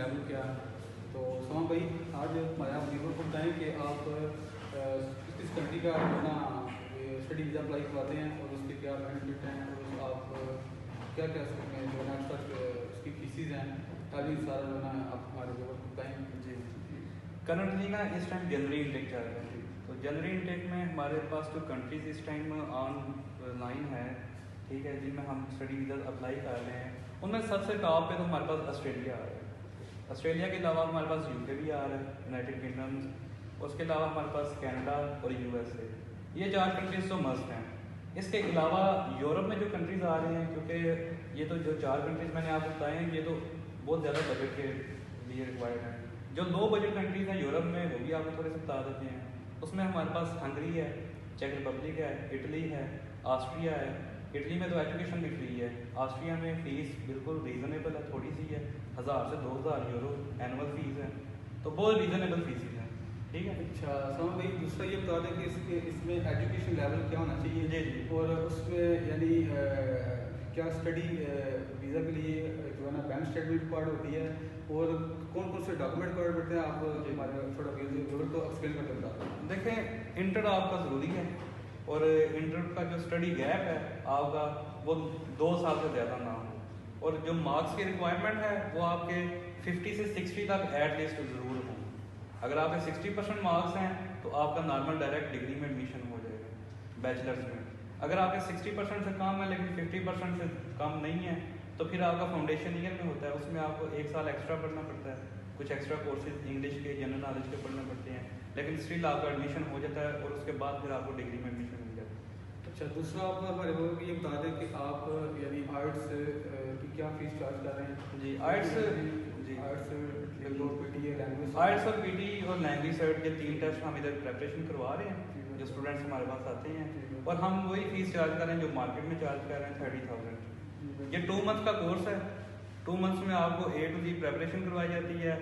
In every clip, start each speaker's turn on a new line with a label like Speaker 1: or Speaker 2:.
Speaker 1: Level क्या है। तो सलमान भाई, आज हमारे आप व्यूवर को बताएं कि आप किस कंट्री का जो है ना स्टडी वीज़ा अप्लाई करवाते हैं और उसके क्या बेनिफिट हैं, और आप क्या क्या उसमें जो है ना उसकी फीसिस हैं, अभी सारा जो है ना आप हमारे व्यूवर को बताएं।
Speaker 2: जी, करंटली ना इस टाइम जनवरी इंटेक चल रहा है। तो जनवरी इंटेक में हमारे पास जो कंट्रीज़ इस टाइम ऑनलाइन है, ठीक है, जिनमें हम स्टडी वीज़ा अप्लाई कर रहे हैं, उनमें सबसे टॉप पे तो हमारे पास ऑस्ट्रेलिया आ रहा है। ऑस्ट्रेलिया के अलावा हमारे पास यूके भी आ रहा है, यूनाइटेड किंगडम। उसके अलावा हमारे पास कनाडा और यूएसए, ये 4 कंट्रीज तो मस्ट हैं। इसके अलावा यूरोप में जो कंट्रीज़ आ रहे हैं, क्योंकि ये तो जो 4 कंट्रीज़ मैंने आपको बताए हैं, ये तो बहुत ज़्यादा बजट के लिए रिक्वायर्ड हैं। जो लो बजट कंट्रीज़ हैं यूरोप में, वो भी आपको थोड़े से बता देते हैं। उसमें हमारे पास हंगरी है, चेक रिपब्लिक है, इटली है, ऑस्ट्रिया है। इटली में तो एजुकेशन भी फ्री है। ऑस्ट्रिया में फ़ीस बिल्कुल रीज़नेबल है, थोड़ी सी है, 1000 से 2000 यूरो एनुअल फ़ीस है, तो बहुत रीज़नेबल फीसिस हैं, ठीक है।
Speaker 1: अच्छा सलमान भाई, दूसरा ये बता दें कि इसमें एजुकेशन लेवल क्या होना चाहिए।
Speaker 2: जी जी।
Speaker 1: और उसमें यानी क्या स्टडी वीज़ा के लिए जो है ना बैंक स्टेटमेंट रिक्वायर्ड होती है, और कौन कौन से डॉक्यूमेंट रिक्वायर्ड पड़ते हैं, आप हमारे थोड़ा व्यूअर को एक्सप्लेन करके बता दें।
Speaker 2: देखें, इंटर आपका ज़रूरी है, और इंटर का जो स्टडी गैप है आपका, वो 2 साल से ज़्यादा ना हो, और जो मार्क्स की रिक्वायरमेंट है वो आपके 50 से 60 तक एटलीस्ट ज़रूर हो। अगर आपके 60% मार्क्स हैं तो आपका नॉर्मल डायरेक्ट डिग्री में एडमिशन हो जाएगा बैचलर्स में। अगर आपके 60% से कम है लेकिन 50% से कम नहीं है, तो फिर आपका फाउंडेशन ईयर में होता है, उसमें आपको 1 साल एक्स्ट्रा पढ़ना पड़ता है, कुछ एक्स्ट्रा कोर्सेज इंग्लिश के, जनरल नॉलेज के पढ़ने पड़ते हैं, लेकिन स्टिल आपका एडमिशन हो जाता है, और उसके बाद फिर आपको डिग्री में एडमिशन मिल जाता है।
Speaker 1: अच्छा, दूसरा आप हमारे लोगों को ये बता दें कि आप यानी आर्ट्स की क्या फीस चार्ज कर रहे हैं।
Speaker 2: जी, आर्ट्स जी,
Speaker 1: आर्ट्स पीटी लैंग्वेज,
Speaker 2: आर्ट्स और पीटी और लैंग्वेज सर्ट के 3 टेस्ट हम इधर प्रेपरेशन करवा रहे हैं, जो स्टूडेंट्स हमारे पास आते हैं, और हम वही फीस चार्ज कर रहे हैं जो मार्केट में चार्ज कर रहे हैं, 30,000। ये 2 मंथ का कोर्स है। 2 मंथ्स में आपको A to Z प्रेपरेशन करवाई जाती है,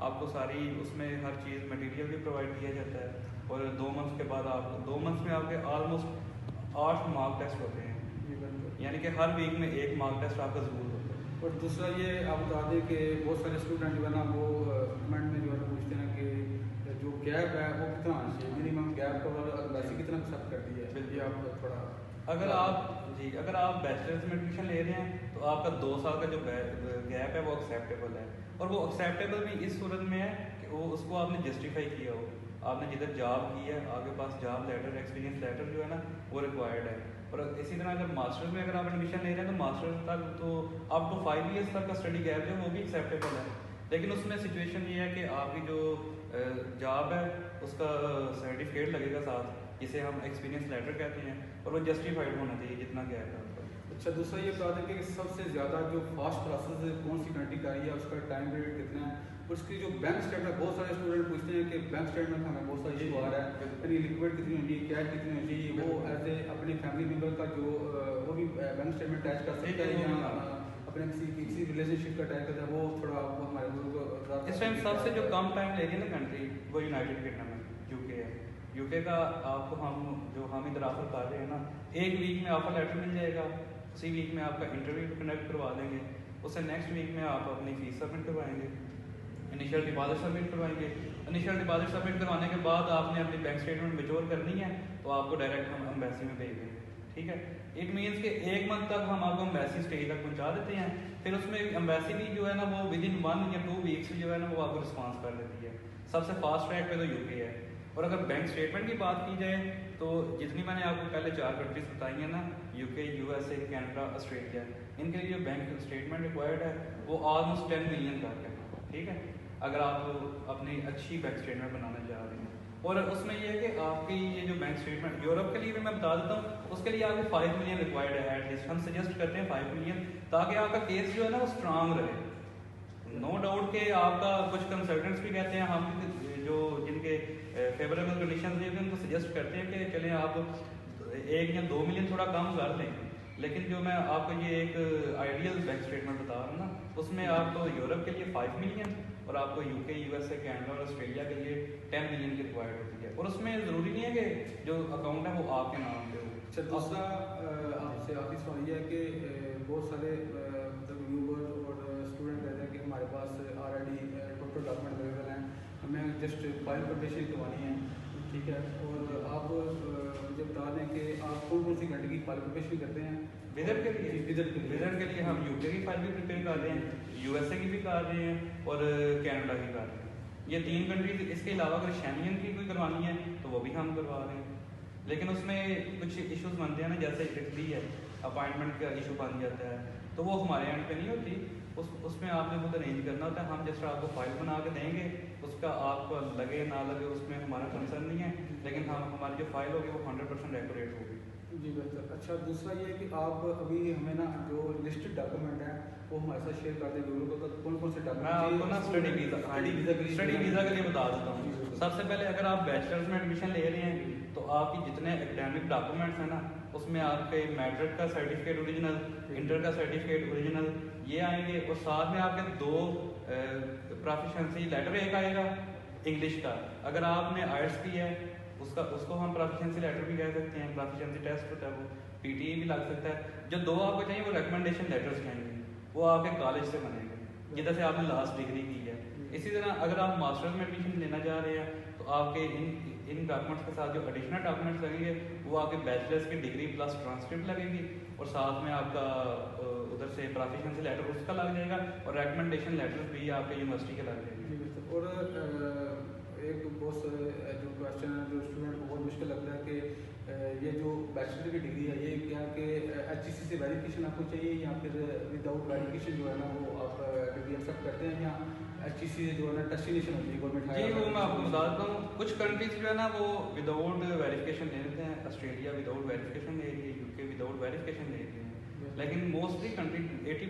Speaker 2: आपको सारी उसमें हर चीज़ मटेरियल भी प्रोवाइड किया जाता है, और 2 मंथ्स के बाद आपको 2 मंथ्स में आपके ऑलमोस्ट 8 मार्क टेस्ट होते हैं, यानी कि हर वीक में 1 मार्क टेस्ट आपका ज़रूर होता है।
Speaker 1: और दूसरा ये आप बता दें कि बहुत सारे स्टूडेंट जो है ना वो कमेंट में जो है पूछते हैं कि जो गैप है वो कितना आना चाहिए, मिनिमम गैप का वैसे कितना एक्सेप्ट करती है। बिल्कुल, आप थोड़ा
Speaker 2: अगर आप बैचलर्स में एडमिशन ले रहे हैं तो आपका 2 साल का जो गैप है वो एक्सेप्टेबल है, और वो एक्सेप्टेबल भी इस सूरत में है कि वो उसको आपने जस्टिफाई किया हो, आपने जिधर जॉब की है, आपके पास जॉब लेटर, एक्सपीरियंस लेटर जो है ना वो रिक्वायर्ड है। और इसी तरह अगर मास्टर्स में अगर आप एडमिशन ले रहे हैं तो मास्टर्स तक तो अप टू 5 ईयर्स तक का स्टडी गैप जो है वो भी एक्सेप्टेबल है, लेकिन उसमें सिचुएशन ये है कि आपकी जो जॉब है उसका सर्टिफिकेट लगेगा साथ, जिसे हम एक्सपीरियंस लेटर कहते हैं, और वो जस्टिफाइड होना चाहिए जितना गैप है आपका।
Speaker 1: अच्छा, दूसरा ये बता दें कि सबसे ज़्यादा जो फास्ट प्रोसेस कौन सी कंट्री का है, उसका टाइम पीरियड कितना है, उसकी जो बैंक स्टेटमेंट, बहुत सारे स्टूडेंट पूछते हैं कि बैंक स्टेटमेंट हमें बहुत सारा इशू आ रहा है, यानी लिक्विड कितनी होनी चाहिए, कैश कितनी होनी चाहिए, वो एज ए अपने फैमिली मेम्बर का जो वो भी बैंक स्टेटमेंट अटैच कर सकते हैं, या अपने किसी रिलेशनशिप का अटैच करता है, वो थोड़ा वो हमारे लोगों को
Speaker 2: इस टाइम सबसे जो कम टाइम ले रही है ना कंट्री, वो यूनाइटेड किंगडम है, यूके है। यूके का आपको हम इधर ऑफर कर रहे हैं ना, 1 वीक में ऑफर लेटर मिल जाएगा, उसी वीक में आपका इंटरव्यू कंडक्ट करवा देंगे, उससे नेक्स्ट वीक में आप अपनी फीस सबमिट करवाएंगे, इनिशियल डिपॉजिट सबमिट करवाएंगे। इनिशियल डिपॉजिट सबमिट करवाने के बाद आपने अपनी बैंक स्टेटमेंट मेच्योर करनी है, तो आपको डायरेक्ट हम एम्बेसी में भेज देंगे, ठीक है। इट मीन्स कि 1 मंथ तक हम आपको एम्बेसी स्टेज तक पहुंचा देते हैं, फिर उसमें एम्बेसी भी जो है ना वो विद इन 1 या 2 वीक्स जो है ना वो आपको रिस्पॉन्स कर देती है। सबसे फास्ट ट्रैक पे तो यूके है। और अगर बैंक स्टेटमेंट की बात की जाए तो जितनी मैंने आपको पहले 4 कंट्रीज बताई हैं ना, यूके, यूएसए, कनाडा, ऑस्ट्रेलिया, इनके लिए जो बैंक स्टेटमेंट रिक्वायर्ड है वो ऑलमोस्ट 10 मिलियन तक है, ठीक है, अगर आप अपनी अच्छी बैंक स्टेटमेंट बनाना चाह रहे हैं। और उसमें ये है कि आपकी ये जो बैंक स्टेटमेंट यूरोप के लिए भी मैं बता देता हूँ, उसके लिए आपको 5 मिलियन रिक्वायर्ड है एटलीस्ट, हम सजेस्ट करते हैं 5 मिलियन, ताकि आपका केस जो है ना वो स्ट्रांग रहे। नो डाउट के आपका कुछ कंसल्टेंट्स भी कहते हैं, हम जो जिनके फेवरेबल कंडीशन है उनको सजेस्ट करते हैं कि चलें आप 1 या 2 मिलियन थोड़ा कम कर लें, लेकिन जो मैं आपको ये एक आइडियल बैंक स्टेटमेंट बता रहा हूँ ना, उसमें आपको यूरोप के लिए 5 मिलियन और आपको यूके, यूएसए, कनाडा और ऑस्ट्रेलिया के लिए 10 मिलियन की रिक्वायर्ड होती है, और उसमें ज़रूरी नहीं है कि जो अकाउंट है वो आपके नाम पे हो।
Speaker 1: अच्छा, दूसरा आपसे आखिरी सवाल ये है कि बहुत सारे मतलब व्यूवर और स्टूडेंट कहते हैं कि हमारे पास ऑलरेडी डॉक्यूमेंट अवेलेबल हैं, हमें जस्ट फाइल प्रिपरेशन करवानी है, ठीक है। और आप मुझे बता दें कि आप कौन कौन सी कंट्री की फाइल प्रिपरेशन करते हैं?
Speaker 2: विजिट के लिए
Speaker 1: विजिट के लिए
Speaker 2: हम यूके की फाइल भी प्रिपेयर कर रहे हैं, यूएसए की भी कर रहे हैं और कनाडा की कर रहे हैं। ये 3 कंट्रीज। इसके अलावा अगर शेंगन की कोई करवानी है तो वो भी हम करवा रहे हैं, लेकिन उसमें कुछ इश्यूज बनते हैं ना, जैसे इटली है, अपॉइंटमेंट का इशू बन जाता है, तो वो हमारे एंड पे नहीं होती, उसमें आपने खुद अरेंज करना होता है। हम जिस तरह आपको फाइल बना के देंगे, उसका आपको लगे ना लगे उसमें हमारा कंसर्न नहीं है, लेकिन हमारी जो फाइल होगी वो 100% एक्यूरेट होगी।
Speaker 1: जी बेहतर। अच्छा, दूसरा ये है कि आप अभी हमें ना जो लिस्टेड डॉक्यूमेंट है वो हमारे साथ शेयर कर दें वीडियो को, तो कौन कौन से
Speaker 2: मैं आपको ना स्टडी वीज़ा के लिए बता देता हूँ।
Speaker 1: जी,
Speaker 2: सबसे पहले अगर आप बैचलर्स में एडमिशन ले रहे हैं तो आपकी जितने एकेडमिक डॉक्यूमेंट्स हैं ना, उसमें आपके मैट्रिक का सर्टिफिकेट ओरिजिनल, इंटर का सर्टिफिकेट ओरिजिनल ये आएंगे, और साथ में आपके 2 प्रोफिशिएंसी लेटर एक आएगा इंग्लिश का। अगर आपने आर्ट्स की है उसको हम प्रोफिशिएंसी लेटर भी कह सकते हैं, प्रोफिशिएंसी टेस्ट होता है वो, पीटीई भी लग सकता है। जो 2 आपको चाहिए वो रिकमेंडेशन लेटर्स चाहिए, वो आपके कॉलेज से बनेंगे जिधर से आपने लास्ट डिग्री की है। इसी तरह अगर आप मास्टर्स में एडमिशन लेना चाह रहे हैं तो आपके इन डॉक्यूमेंट्स के साथ जो एडिशनल डॉक्यूमेंट्स लगेंगे वो आपके बैचलर्स की डिग्री प्लस ट्रांसक्रिप्ट लगेगी, और साथ में आपका उधर से प्रोफिशिएंसी लेटर उसका लग जाएगा, और रिकमेंडेशन लेटर्स भी आपके यूनिवर्सिटी के लग जाएंगे।
Speaker 1: और एक बहुत जो क्वेश्चन है जो स्टूडेंट को बहुत मुश्किल लगता है कि ये जो बैचलर की डिग्री है ये क्या कि HEC से वेरिफिकेशन आपको चाहिए, या फिर विदाउट वेरिफिकेशन जो है ना वो आप डिग्री एक्सेप्ट करते हैं, या HEC से जो है ना टेस्टिनेशन होती है गवर्नमेंट?
Speaker 2: जी, वो मैं आपको बता देता हूँ। कुछ कंट्रीज जो है ना वो विदाउट वेरिफिकेशन ले लेते हैं, ऑस्ट्रेलिया विदाउट वेरिफिकेशन ले रही है, यूके विदाउट वेरिफिकेशन ले रही है, लेकिन मोस्टली कंट्री 80